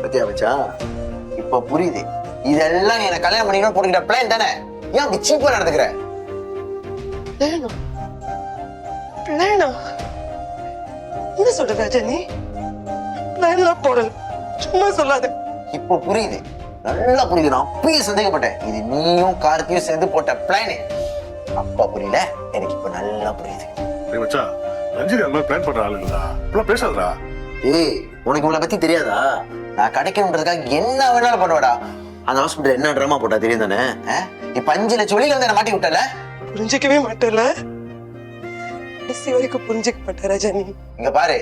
பத்தியா மச்சான், இப்ப புரியுது. இதெல்லாம் நீ என்ன கல்யாணம் பண்ணிக்கணும் போட்டுக்கிட்ட பிளான் தானே? ஏன் அப்படி சீப்பா நடந்துக்கிற? பிளானா? என்ன சொல்ற ராஜா நீ? பிளான்லாம் போடல, சும்மா சொல்லாத. இப்ப புரியுது, நல்லா புரியுது. நான் அப்பயே சந்தேகப்பட்டேன், இது நீயும் கார்த்தியும் சேர்ந்து போட்ட பிளான். அப்பா புரியல, எனக்கு இப்ப நல்லா புரியுது. மச்சான், ரஞ்சினி அந்த மாதிரி பிளான் பண்ற ஆளுங்களா? இப்பெல்லாம் பேசாதடா. ஏய், உனக்கு உங்களை பத்தி தெரியாதா? நான் கிடைக்கணுன்றதுக்காக என்ன வேணாலும் பண்ணுவாடா. அந்த ஹாஸ்பிட்டல் என்ன ட்ராமா போட்டா தெரியும் தானே? இப்ப 5 லட்சம் வெளியில வந்து என்ன மாட்டி விட்டல. புரிஞ்சிக்கவே மாட்டேல, கடைசி வரைக்கும் புரிஞ்சிக்க மாட்டேன் ராஜா நீ. இங்க பாரு,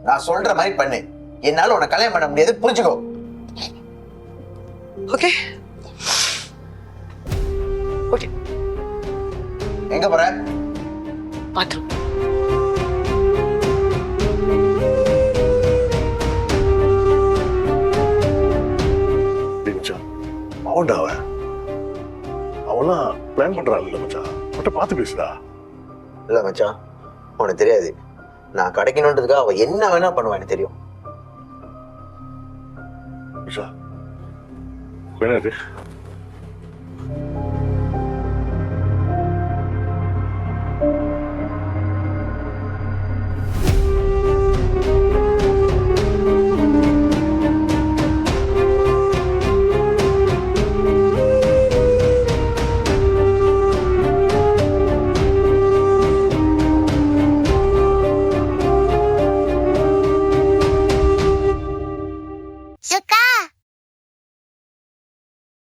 நான் சொல்ற மாதிரி பண்ணு. என்னால உன்னை கல்யாணம் பண்ண முடியாது, புரிஞ்சுக்கோ. Okay okay. எங்க போற? பாத்ரூம். அவன்டா அவன்லாம் பிளான் பண்றாள் இல்ல மச்சான், மட்டும் பார்த்து பேசுடா. இல்ல மச்சான், உனக்கு தெரியாது. நான் கிடைக்கணுன்றதுக்காக அவ என்ன வேணா பண்ணுவா, எனக்கு தெரியும். மச்சான், வேணாது